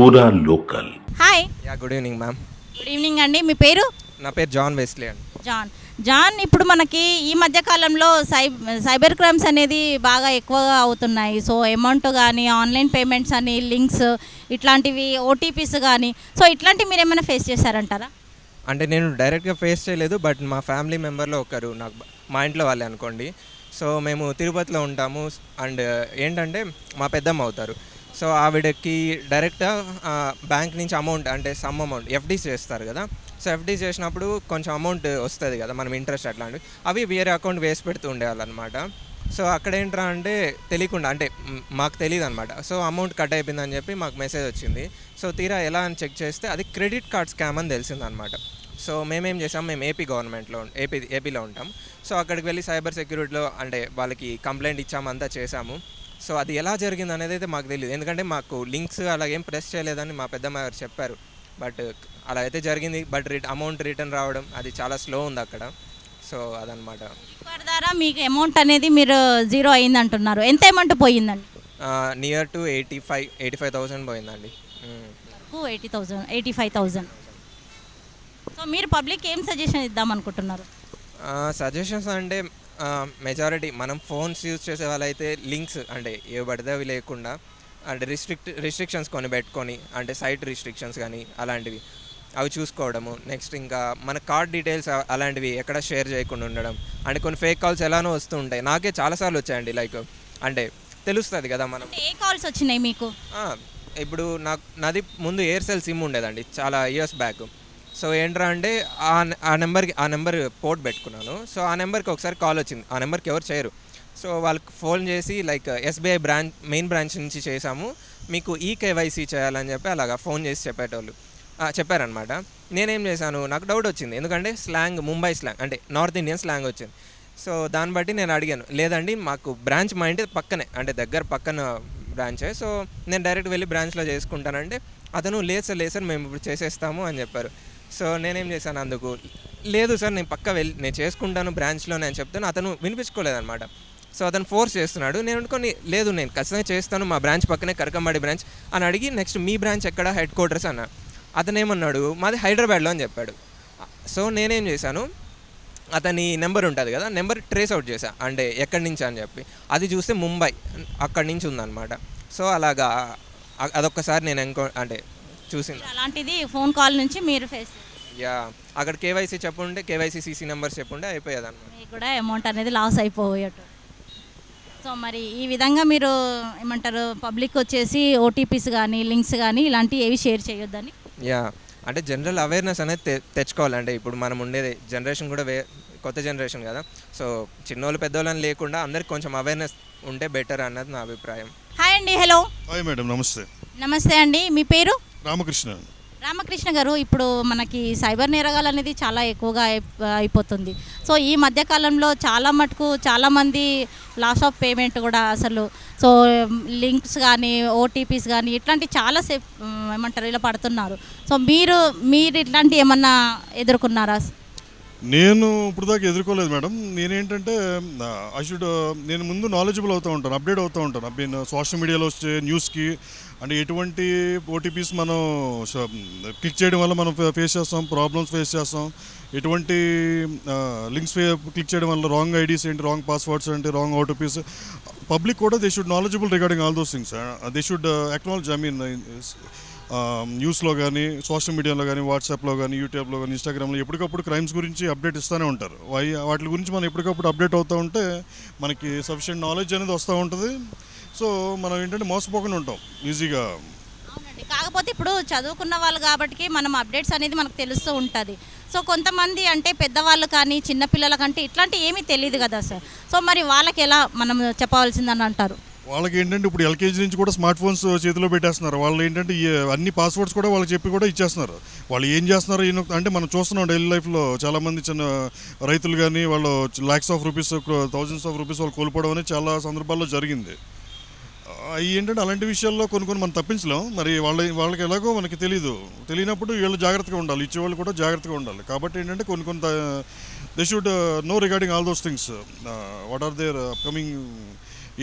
పూరా local. Hi, good evening ma'am. Good evening అండి. మీ పేరు? నా పేరు జాన్ వెస్లీ అండి. జాన్, ఇప్పుడు మనకి ఈ మధ్య కాలంలో సైబర్ క్రైమ్స్ అనేది బాగా ఎక్కువగా అవుతున్నాయి. సో అమౌంట్ కానీ, ఆన్లైన్ పేమెంట్స్ అని, లింక్స్ ఇట్లాంటివి, ఓటీపీస్ కానీ, సో ఇట్లాంటివి మీరు ఏమైనా ఫేస్ చేశారంటారా? అంటే నేను డైరెక్ట్గా ఫేస్ చేయలేదు, బట్ మా ఫ్యామిలీ మెంబర్లో ఒకరు, నాకు మా ఇంట్లో వాళ్ళే అనుకోండి. సో మేము తిరుపతిలో ఉంటాము. అండ్ ఏంటంటే మా పెద్దమ్మ అవుతారు. సో ఆవిడకి డైరెక్ట్గా బ్యాంక్ నుంచి అమౌంట్, అంటే సమ్ అమౌంట్ ఎఫ్డీస్ చేస్తారు కదా. సో ఎఫ్డీస్ చేసినప్పుడు కొంచెం అమౌంట్ వస్తుంది కదా, మనం ఇంట్రెస్ట్ అట్లాంటివి, అవి వేరే అకౌంట్ వేసి పెడుతూ ఉండేవాళ్ళనమాట. సో అక్కడ ఏంట్రా అంటే తెలియకుండా, అంటే మాకు తెలియదు అనమాట. సో అమౌంట్ కట్ అయిపోయిందని చెప్పి మాకు మెసేజ్ వచ్చింది. సో తీరా ఎలా అని చెక్ చేస్తే అది క్రెడిట్ కార్డ్ స్కామ్ అని తెలిసిందనమాట. సో మేమేం చేసాం, మేము ఏపీలో ఉంటాం. సో అక్కడికి వెళ్ళి సైబర్ సెక్యూరిటీలో అంటే వాళ్ళకి కంప్లైంట్ ఇచ్చాము, అంతా చేసాము. సో అది ఎలా జరిగింది అనేది అయితే మాకు తెలియదు, ఎందుకంటే మాకు లింక్స్ అలాగేం ప్రెస్ చేయలేదని మా పెద్దమ్మ గారు చెప్పారు. బట్ అలా అయితే జరిగింది. బట్ అమౌంట్ రిటర్న్ రావడం అది చాలా స్లో ఉంది అక్కడ. సో అదనమాట. కార్డ్ ద్వారా మీకు అమౌంట్ అనేది మీరు జీరో అయింది అంటున్నారు. ఎంత అమౌంట్ పోయిందండి? నియర్ టు 85,000 పోయిందండి. 85,000. సో మీరు పబ్లిక్ ఏం సజెషన్ ఇద్దాం అనుకుంటున్నారు? సజెషన్స్ అంటే మెజారిటీ మనం ఫోన్స్ యూజ్ చేసే వాళ్ళైతే లింక్స్ అంటే ఏ పడితే అవి లేకుండా, అంటే రిస్ట్రిక్షన్స్ కొని పెట్టుకొని, అంటే సైట్ రిస్ట్రిక్షన్స్ కానీ అలాంటివి అవి చూసుకోవడము. నెక్స్ట్ ఇంకా మన కార్డ్ డీటెయిల్స్ అలాంటివి ఎక్కడ షేర్ చేయకుండా ఉండడం. అంటే కొన్ని ఫేక్ కాల్స్ ఎలానో వస్తూ ఉంటాయి. నాకే చాలాసార్లు వచ్చాయండి. లైక్ అంటే తెలుస్తుంది కదా మనం. ఏ కాల్స్ వచ్చినాయి మీకు? ఇప్పుడు నాది ముందు ఎయిర్సెల్ సిమ్ ఉండేదండి చాలా ఇయర్స్ బ్యాక్. సో ఏంట్రా అంటే ఆ నెంబర్ పోర్ట్ పెట్టుకున్నాను. సో ఆ నెంబర్కి ఒకసారి కాల్ వచ్చింది. ఆ నెంబర్కి ఎవరు చేయరు. సో వాళ్ళకి ఫోన్ చేసి లైక్ ఎస్బీఐ మెయిన్ బ్రాంచ్ నుంచి చేసాము, మీకు కేవైసీ చేయాలని చెప్పి అలాగా ఫోన్ చేసి చెప్పారనమాట. నేనేం చేశాను, నాకు డౌట్ వచ్చింది, ఎందుకంటే ముంబై స్లాంగ్ అంటే నార్త్ ఇండియన్ స్లాంగ్ వచ్చింది. సో దాన్ని బట్టి నేను అడిగాను, లేదండి మాకు బ్రాంచ్ మా ఇంటి పక్కనే, అంటే పక్కన బ్రాంచే, సో నేను డైరెక్ట్ వెళ్ళి బ్రాంచ్లో చేసుకుంటానంటే అతను లేదు సార్ మేము ఇప్పుడు చేసేస్తాము అని చెప్పారు. సో నేనేం చేశాను, అందుకు లేదు సార్ నేను చేసుకుంటాను బ్రాంచ్లోనే అని చెప్తాను. అతను వినిపించుకోలేదన్నమాట. సో అతను ఫోర్స్ చేస్తున్నాడు. నేను అనుకొని లేదు నేను ఖచ్చితంగా చేస్తాను, మా బ్రాంచ్ పక్కనే కరకంబాడి బ్రాంచ్ అని అడిగి, నెక్స్ట్ మీ బ్రాంచ్ ఎక్కడ, హెడ్ క్వార్టర్స్ అన్న. అతను ఏమన్నాడు, మాది హైదరాబాద్లో అని చెప్పాడు. సో నేనేం చేశాను, అతని నెంబర్ ఉంటుంది కదా, నెంబర్ ట్రేస్ అవుట్ చేశా, అంటే ఎక్కడి నుంచి అని చెప్పి. అది చూస్తే ముంబై అక్కడి నుంచి ఉందన్నమాట. సో అలాగా అదొక్కసారి నేను అంటే చూసింది. అలాంటిది ఫోన్ కాల్ నుంచి మీరు ఫేస్ అక్కడ కేవైసీ చెప్పుంటే, కేవైసీ సీసీ నెంబర్స్ చెప్పుంటే అయిపోయేది అన్నమాట. మీకు కూడా అమౌంట్ అనేది లాస్ అయిపోయేట్టు. సో మరి ఈ విధంగా మీరు ఏమంటారు, పబ్లిక్ వచ్చేసి ఓటీపీస్ కానీ, లింక్స్ కానీ ఇలాంటివి ఏవి షేర్ చేయొద్దని? అంటే జనరల్ అవేర్నెస్ అనేది తెచ్చుకోవాలంటే ఇప్పుడు మనం ఉండేది జనరేషన్ కూడా కొత్త జనరేషన్ కదా. సో చిన్నోళ్ళు పెద్దోళ్ళని లేకుండా అందరికి కొంచెం అవేర్నెస్ ఉంటే బెటర్ అన్నది నా అభిప్రాయం. హాయ్ అండి. హలో. హాయ్ మేడం, నమస్తే. నమస్తే అండి. మీ పేరు? రామకృష్ణ గారు, ఇప్పుడు మనకి సైబర్ నేరగాలు అనేది చాలా ఎక్కువగా అయిపోతుంది. సో ఈ మధ్యకాలంలో చాలామంది లాస్ ఆఫ్ పేమెంట్ కూడా అసలు, సో లింక్స్ కానీ, ఓటీపీస్ కానీ ఇట్లాంటి చాలా ఏమంటారు ఇలా పడుతున్నారు. సో మీరు ఇట్లాంటి ఏమన్నా ఎదుర్కొన్నారా? నేను ఇప్పుడు దాకా ఎదుర్కోలేదు మేడం. నేనేంటంటే నేను ముందు నాలెడ్జబుల్ అవుతూ ఉంటాను, అప్డేట్ అవుతూ ఉంటాను. సోషల్ మీడియాలో వచ్చే న్యూస్కి, అంటే ఎటువంటి ఓటీపీస్ మనం క్లిక్ చేయడం వల్ల మనం ప్రాబ్లమ్స్ ఫేస్ చేస్తాం, ఎటువంటి లింక్స్ క్లిక్ చేయడం వల్ల రాంగ్ ఐడీస్ ఏంటి, రాంగ్ పాస్వర్డ్స్ ఏంటి, రాంగ్ ఓటీపీస్, పబ్లిక్ కూడా they should knowledgeable regarding all those things. They should acknowledge, న్యూస్లో కానీ, సోషల్ మీడియాలో కానీ, వాట్సాప్లో కానీ, యూట్యూబ్లో కానీ, ఇన్స్టాగ్రామ్లో ఎప్పటికప్పుడు క్రైమ్స్ గురించి అప్డేట్ ఇస్తూనే ఉంటారు. వాటి గురించి మనం ఎప్పటికప్పుడు అప్డేట్ అవుతూ ఉంటే మనకి సఫిషియెంట్ నాలెడ్జ్ అనేది వస్తూ ఉంటుంది. సో మనం ఏంటంటే మోసపోకుండా ఉంటాం ఈజీగా. అవునండి. కాకపోతే ఇప్పుడు చదువుకున్న వాళ్ళు కాబట్టి మనం అప్డేట్స్ అనేది మనకు తెలుస్తూ ఉంటుంది. సో కొంతమంది అంటే పెద్దవాళ్ళు కానీ, చిన్నపిల్లల కంటే ఇట్లాంటి ఏమీ తెలియదు కదా సార్. సో మరి వాళ్ళకి ఎలా మనం చెప్పవలసిందని అంటారు? వాళ్ళకి ఏంటంటే ఇప్పుడు ఎల్కేజీ నుంచి కూడా స్మార్ట్ ఫోన్స్ చేతిలో పెట్టేస్తున్నారు. వాళ్ళు ఏంటంటే అన్ని పాస్వర్డ్స్ కూడా వాళ్ళకి చెప్పి కూడా ఇచ్చేస్తున్నారు. వాళ్ళు ఏం చేస్తున్నారు అంటే మనం చూస్తున్నాం డైలీ లైఫ్లో చాలామంది చిన్న రైతులు కానీ వాళ్ళు lakhs of rupees, thousands of rupees వాళ్ళు కోల్పోవడం అనేది చాలా సందర్భాల్లో జరిగింది. ఏంటంటే అలాంటి విషయాల్లో కొన్ని మనం తప్పించలేం. మరి వాళ్ళకి ఎలాగో మనకి తెలియనప్పుడు వీళ్ళు జాగ్రత్తగా ఉండాలి, ఇచ్చేవాళ్ళు కూడా జాగ్రత్తగా ఉండాలి. కాబట్టి ఏంటంటే కొన్ని they should know regarding all those things, what are there upcoming,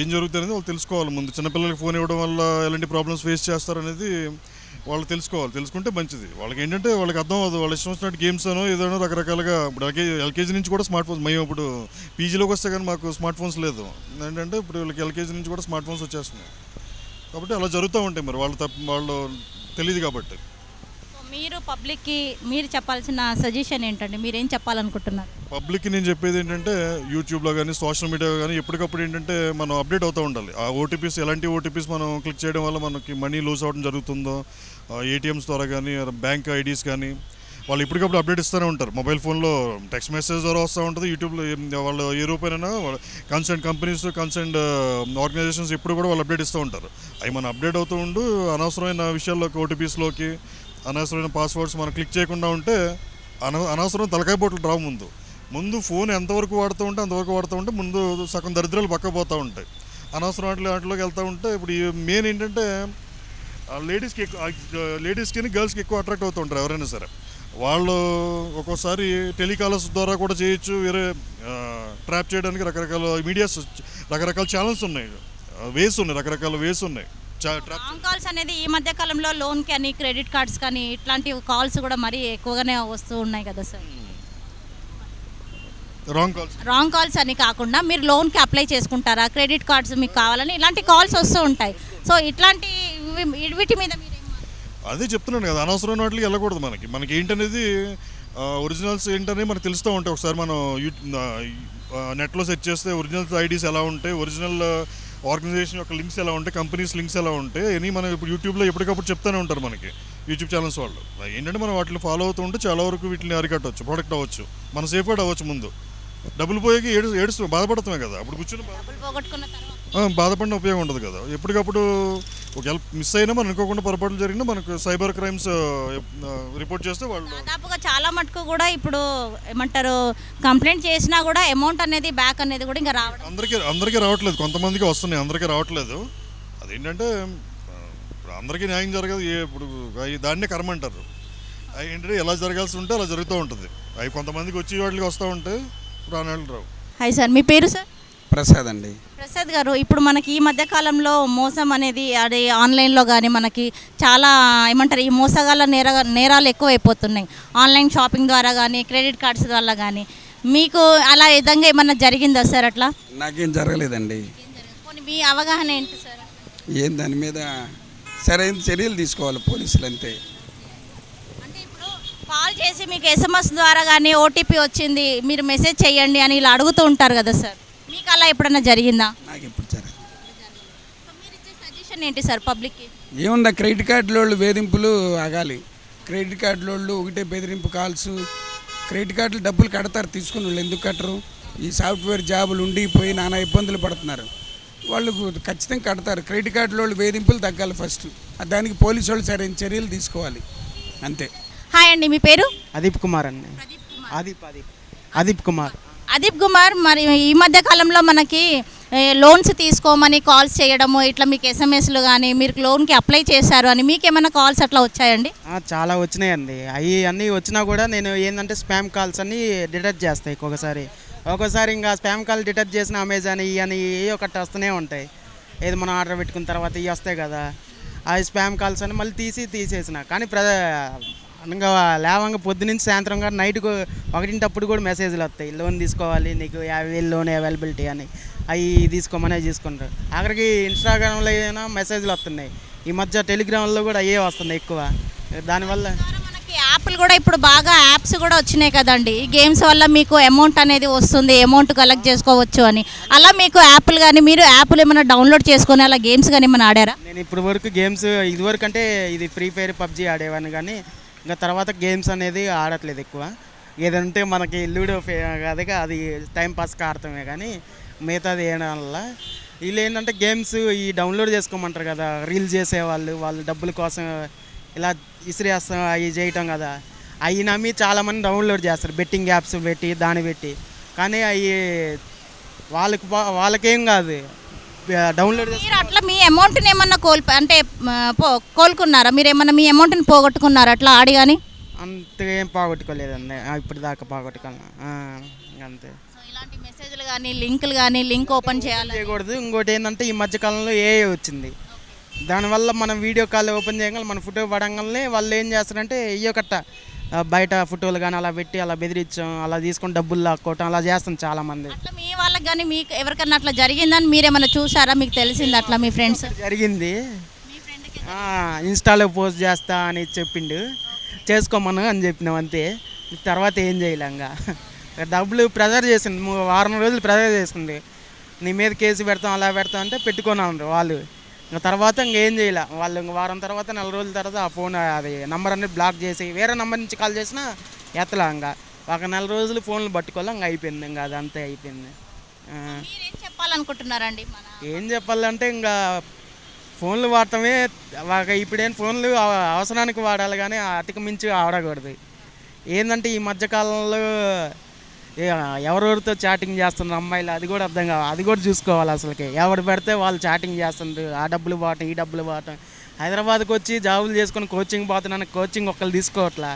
ఏం జరుగుతుంది అనేది వాళ్ళు తెలుసుకోవాలి ముందు. చిన్నపిల్లలకి ఫోన్ ఇవ్వడం వల్ల ఎలాంటి ప్రాబ్లమ్స్ ఫేస్ చేస్తారనేది వాళ్ళు తెలుసుకుంటే మంచిది. వాళ్ళకి ఏంటంటే వాళ్ళకి అర్థం అవ్వదు, వాళ్ళ ఇష్టం వచ్చినట్టు గేమ్స్ అనో ఏదైనా రకరకాలుగా. ఇప్పుడు ఎల్కేజీ నుంచి కూడా స్మార్ట్ ఫోన్స్, మేము ఇప్పుడు పీజీలోకి వస్తే కానీ మాకు స్మార్ట్ ఫోన్స్ లేదు. ఏంటంటే ఇప్పుడు వీళ్ళకి ఎల్కేజీ నుంచి కూడా స్మార్ట్ ఫోన్స్ వచ్చేస్తున్నాయి. కాబట్టి అలా జరుగుతూ ఉంటాయి. మరి వాళ్ళు తెలియదు కాబట్టి. సో మీరు పబ్లిక్కి మీరు చెప్పాల్సిన సజెషన్ ఏంటండి, మీరేం చెప్పాలనుకుంటున్నారు? పబ్లిక్కి నేను చెప్పేది ఏంటంటే యూట్యూబ్లో కానీ సోషల్ మీడియా కానీ ఎప్పటికప్పుడు ఏంటంటే మనం అప్డేట్ అవుతూ ఉండాలి. ఆ ఓటీపీస్, ఎలాంటి ఓటీపీస్ మనం క్లిక్ చేయడం వల్ల మనకి మనీ లూజ్ అవ్వడం జరుగుతుందో, ఏటీఎమ్స్ ద్వారా కానీ బ్యాంక్ ఐడీస్ కానీ వాళ్ళు ఇప్పటికప్పుడు అప్డేట్ ఇస్తూనే ఉంటారు. మొబైల్ ఫోన్లో టెక్స్ట్ మెసేజ్ ద్వారా వస్తూ ఉంటుంది. యూట్యూబ్లో వాళ్ళు ఏ రూపాయనైనా కన్సర్న్ కంపెనీస్, కన్సర్న్ ఆర్గనైజేషన్స్ ఎప్పుడు కూడా వాళ్ళు అప్డేట్ ఇస్తూ ఉంటారు. అవి మనం అప్డేట్ అవుతూ ఉండు అనవసరమైన విషయాల్లోకి, ఓటీపీస్లోకి, అనవసరమైన పాస్వర్డ్స్ మనం క్లిక్ చేయకుండా ఉంటే అనవసరం తలకాయ పోట్లు రావు. ముందు ఫోన్ ఎంతవరకు వాడుతూ ఉంటే ముందు సగం దరిద్రాలు పక్క పోతూ ఉంటాయి. అనవసరం వాటిలోకి వెళ్తూ ఉంటే ఇప్పుడు మెయిన్ ఏంటంటే లేడీస్కి గర్ల్స్కి ఎక్కువ అట్రాక్ట్ అవుతూ ఉంటారు ఎవరైనా సరే. వాళ్ళు ఒక్కోసారి టెలికాలర్స్ ద్వారా కూడా చేయొచ్చు. వేరే ట్రాప్ చేయడానికి రకరకాల మీడియాస్, రకరకాల ఛానల్స్ ఉన్నాయి, రకరకాల వేస్ ఉన్నాయి. రాంగ్ కాల్స్ అనేది ఈ మధ్య కాలంలో లోన్కి అని, క్రెడిట్ కార్డ్స్ కానీ ఇట్లాంటి కాల్స్ కూడా మరీ ఎక్కువగానే వస్తూ ఉన్నాయి కదా సార్. రాంగ్ కాల్స్ అని కాకుండా మీరు లోన్కి అప్లై చేసుకుంటారా, క్రెడిట్ కార్డ్స్ మీకు కావాలని ఇలాంటి కాల్స్ వస్తూ ఉంటాయి. సో ఇట్లాంటి వీటి మీద మీరు అదే చెప్తున్నాను కదా, అనవసరమైన వాటికి వెళ్ళకూడదు. మనకి ఏంటనేది ఒరిజినల్స్ ఏంటనేది మనకు తెలుస్తూ ఉంటాయి. ఒకసారి మనం నెట్లో సెర్చ్ చేస్తే ఒరిజినల్ ఐడీస్ ఎలా ఉంటాయి, ఒరిజినల్ ఆర్గనైజేషన్ యొక్క లింక్స్ ఎలా ఉంటాయి, కంపెనీస్ లింక్స్ ఎలా ఉంటాయి అని మనం ఇప్పుడు యూట్యూబ్లో ఎప్పటికప్పుడు చెప్తూనే ఉంటారు మనకి యూట్యూబ్ ఛానల్స్ వాళ్ళు. ఏంటంటే మనం వాటిని ఫాలో అవుతూ ఉంటే చాలా వరకు వీటిని అరికట్టవచ్చు, ప్రొడక్ట్ అవ్వచ్చు, మనం సేఫ్ గార్డ్ అవ్వచ్చు. ముందు డబ్బులు పోయాక ఏడుస్తూ బాధపడుతున్నాం కదా, అప్పుడు కూర్చొని బాధపడిన ఉపయోగం ఉండదు కదా. ఎప్పటికప్పుడు ఒకవేళ మిస్ అయినా మనం అనుకోకుండా పొరపాట్లు జరిగినా మనకు సైబర్ క్రైమ్స్ రిపోర్ట్ చేస్తే వాళ్ళు దాదాపుగా చాలా మటుకు కూడా ఇప్పుడు ఏమంటారు కంప్లైంట్ చేసినా కూడా అమౌంట్ అనేది బ్యాక్ అనేది కూడా ఇంకా రావడం అందరికీ రావట్లేదు. కొంతమందికి వస్తున్నాయి, అందరికీ రావట్లేదు. అదేంటంటే అందరికీ న్యాయం జరగదు. ఇప్పుడు దాన్నే కర్మ అంటారు. అవి ఏంటంటే ఎలా జరగాల్సి ఉంటే అలా జరుగుతూ ఉంటుంది. అవి కొంతమందికి వచ్చి వాటికి వస్తూ ఉంటాయి, రానాళ్ళు రావు. హాయ్ సార్, మీ పేరు సార్? ప్రసాద్ అండి. ప్రసాద్ గారు, ఇప్పుడు మనకి ఈ మధ్య కాలంలో మోసం అనేది అది ఆన్లైన్లో కానీ మనకి చాలా ఏమంటారు ఈ మోసగాళ్ళ నేరాలు ఎక్కువ అయిపోతున్నాయి. ఆన్లైన్ షాపింగ్ ద్వారా కానీ, క్రెడిట్ కార్డ్స్ ద్వారా కానీ మీకు అలా విధంగా ఏమన్నా జరిగిందా సార్? అట్లా నాకేం జరగలేదండి. మీ అవగాహన ఏంటి సార్? ఏం దాని మీద సరైన చర్యలు తీసుకోవాలి పోలీసులు, అంతే. అంటే ఇప్పుడు కాల్ చేసి మీకు ఎస్ఎంఎస్ ద్వారా కానీ ఓటీపీ వచ్చింది మీరు మెసేజ్ చేయండి అని ఇలా అడుగుతూ ఉంటారు కదా సార్, మీకు అలా ఎప్పుడన్నా జరిగిందా? నాకు ఎప్పుడు జరగదు. మీరు ఇచ్చే సజెషన్ ఏంటి సార్ పబ్లిక్కి? ఏముందా, క్రెడిట్ కార్డుల వాళ్ళు వేధింపులు ఆగాలి. క్రెడిట్ కార్డుల వాళ్ళు ఒకటే బెదిరింపు కాల్స్. క్రెడిట్ కార్డులు డబ్బులు కడతారు, తీసుకుని వాళ్ళు ఎందుకు కట్టరు? ఈ సాఫ్ట్వేర్ జాబులు ఉండిపోయి నానా ఇబ్బందులు పడుతున్నారు. వాళ్ళు ఖచ్చితంగా కడతారు. క్రెడిట్ కార్డుల వాళ్ళు వేధింపులు తగ్గాలి ఫస్ట్, దానికి పోలీసు వాళ్ళు సరైన చర్యలు తీసుకోవాలి, అంతే. హాయ్ అండి, మీ పేరు? అదీప్ కుమార్ అండి. అదీప్ కుమార్. అదీప్ కుమార్, మరి ఈ మధ్య కాలంలో మనకి లోన్స్ తీసుకోమని కాల్స్ చేయడము, ఇట్లా మీకు ఎస్ఎంఎస్లు కానీ మీరు లోన్కి అప్లై చేశారు అని మీకు ఏమైనా కాల్స్ అట్లా వచ్చాయండి? చాలా వచ్చినాయండి. అవి అన్నీ వచ్చినా కూడా నేను ఏంటంటే స్పామ్ కాల్స్ అన్నీ డిటెక్ట్ చేస్తాయి. ఒక్కోసారి ఇంకా స్పామ్ కాల్ డిటెక్ట్ చేసిన అమెజాన్ ఇవి అని ఒకటి వస్తూనే ఉంటాయి. ఏది మనం ఆర్డర్ పెట్టుకున్న తర్వాత ఇవి వస్తాయి కదా, ఆ స్పామ్ కాల్స్ అని మళ్ళీ తీసేసిన. కానీ ఇంకా లేవంగా పొద్దునుంచి సాయంత్రం కానీ నైట్కు 1 కూడా మెసేజ్లు వస్తాయి, లోన్ తీసుకోవాలి నీకు 50,000 లోన్ అవైలబిలిటీ అని. అవి తీసుకోమని తీసుకుంటారు. ఆఖరికి ఇన్స్టాగ్రామ్లో అయినా మెసేజ్లు వస్తున్నాయి. ఈ మధ్య టెలిగ్రామ్లో కూడా అయ్యే వస్తున్నాయి ఎక్కువ. దానివల్ల మనకి యాప్లు కూడా ఇప్పుడు బాగా యాప్స్ కూడా వచ్చినాయి కదండి. ఈ గేమ్స్ వల్ల మీకు అమౌంట్ అనేది వస్తుంది, అమౌంట్ కలెక్ట్ చేసుకోవచ్చు అని. అలా మీకు యాప్లు కానీ మీరు యాప్లు ఏమైనా డౌన్లోడ్ చేసుకొని అలా గేమ్స్ కానీ ఏమైనా ఆడారా? నేను ఇప్పుడు వరకు గేమ్స్ ఇదివరకు అంటే ఇది ఫ్రీ ఫైర్, పబ్జీ ఆడేవాడిని. కానీ ఇంకా తర్వాత గేమ్స్ అనేది ఆడట్లేదు ఎక్కువ. ఏదంటే మనకి లూడో అదిగా అది టైంపాస్కి ఆడతామే, కానీ మిగతాది వేయడం వల్ల వీళ్ళు ఏంటంటే గేమ్స్ ఈ డౌన్లోడ్ చేసుకోమంటారు కదా, రీల్స్ చేసేవాళ్ళు, వాళ్ళు డబ్బుల కోసం ఇలా ఇసిరేస్తాం అవి చేయటం కదా, అవి నమ్మి చాలామంది డౌన్లోడ్ చేస్తారు బెట్టింగ్ యాప్స్ పెట్టి పెట్టి. కానీ అవి వాళ్ళకేం కాదు, డౌన్లోడ్ మీరు అట్లా మీ అమౌంట్ని ఏమన్నా కోలుకున్నారా? మీరు ఏమన్నా మీ అమౌంట్ని పోగొట్టుకున్నారా అట్లా ఆడి? కానీ అంతేం పోగొట్టుకోలేదండి ఇప్పుడు దాకా, పోగొట్టుకున్నా అంతే. ఇలాంటి మెసేజ్లు కానీ లింకులు కానీ లింక్ ఓపెన్ చేయకూడదు. ఇంకోటి ఏంటంటే ఈ మధ్యకాలంలో ఏఐ వచ్చింది. దానివల్ల మనం వీడియో కాల్ ఓపెన్ చేయగానే మన ఫోటో పడంగానే వాళ్ళు ఏం చేస్తారంటే ఇయ్యకట్ట బయట ఫోటోలు కానీ అలా పెట్టి అలా బెదిరించాం, అలా తీసుకొని డబ్బులు లాక్కోవటం అలా చేస్తాం చాలామంది. అట్లా మీ వాళ్ళకి కానీ మీకు ఎవరికన్నా అట్లా జరిగిందని మీరేమన్నా చూసారా? మీకు తెలిసింది అట్లా మీ ఫ్రెండ్స్? జరిగింది. ఇన్స్టాలో పోస్ట్ చేస్తా అని చెప్పిండు, చేసుకోమను అని చెప్పినాం అంతే. తర్వాత ఏం చేయలే. ఇంకా డబ్బులు ప్రెజర్ చేసింది, వారం రోజులు ప్రెజర్ చేసింది, నీ మీద కేసు పెడతాం అలా పెడతాం అంటే పెట్టుకున్నాను వాళ్ళు. ఇంకా తర్వాత ఇంకేం చేయలే వాళ్ళు. ఇంక వారం తర్వాత 4 రోజుల తర్వాత ఆ ఫోన్ అది నంబర్ అనేది బ్లాక్ చేసి వేరే నెంబర్ నుంచి కాల్ చేసినా ఎత్తలా. ఇంకా ఒక 4 రోజులు ఫోన్లు పట్టుకోవాలి, ఇంకా అయిపోయింది. ఇంకా అదంతా అయిపోయింది. మీరేం చెప్పాలనుకుంటున్నారండి? ఏం చెప్పాలంటే ఇంకా ఫోన్లు వాడటమే ఇప్పుడేం ఫోన్లు అవసరానికి వాడాలి కానీ అతికి మించి ఆడకూడదు. ఏంటంటే ఈ మధ్యకాలంలో ఎవరెవరితో చాటింగ్ చేస్తున్నారు అమ్మాయిలు, అది కూడా అర్థం కావాలి, అది కూడా చూసుకోవాలి. అసలుకి ఎవరు పెడితే వాళ్ళు చాటింగ్ చేస్తుండ్రు, ఆ డబ్బులు పోవటం ఈ డబ్బులు పోవటం. హైదరాబాద్కి వచ్చి జాబులు చేసుకొని కోచింగ్ పోతున్నాను, కోచింగ్ ఒక్కరు తీసుకోవట్లా.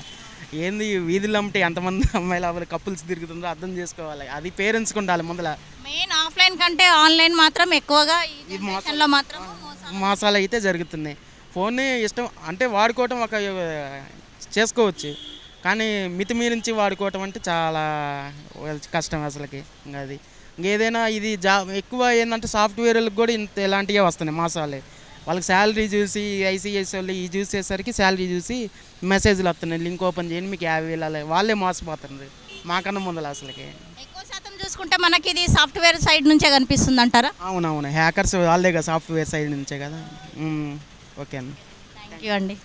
ఏంది వీధులు అమ్మటే ఎంతమంది అమ్మాయిలు అవ్వాలి కపుల్స్ తిరుగుతుందో అర్థం చేసుకోవాలి. అది పేరెంట్స్కి ఉండాలి ముందల. మెయిన్ ఆఫ్లైన్ కంటే ఆన్లైన్ మాత్రం ఎక్కువగా ఈ జనరేషన్లో మాత్రం మోసాలు అయితే జరుగుతున్నాయి. ఫోన్ని ఇష్టం అంటే వాడుకోవటం ఒక చేసుకోవచ్చు, కానీ మితిమీరించి వాడుకోవటం అంటే చాలా కష్టం అసలుకి. ఇంకా అది ఇంకేదైనా ఇది ఎక్కువ ఏంటంటే సాఫ్ట్వేర్లకు కూడా ఇంత ఇలాంటివే వస్తున్నాయి మోసాలే. వాళ్ళకి శాలరీ చూసి ఐసీఐసీ వాళ్ళు ఈ చూసేసరికి శాలరీ చూసి మెసేజ్లు వస్తున్నాయి, లింక్ ఓపెన్ చేయండి మీకు 50,000 వాళ్ళే మోసపోతున్నారు మాకన్నా ముందర అసలుకి. ఎక్కువ శాతం చూసుకుంటే మనకి ఇది సాఫ్ట్వేర్ సైడ్ నుంచే కనిపిస్తుంది అంటారా? అవునవును, హ్యాకర్స్ వాళ్ళే కదా సాఫ్ట్వేర్ సైడ్ నుంచే కదా. ఓకే అండి, థ్యాంక్ యూ అండి.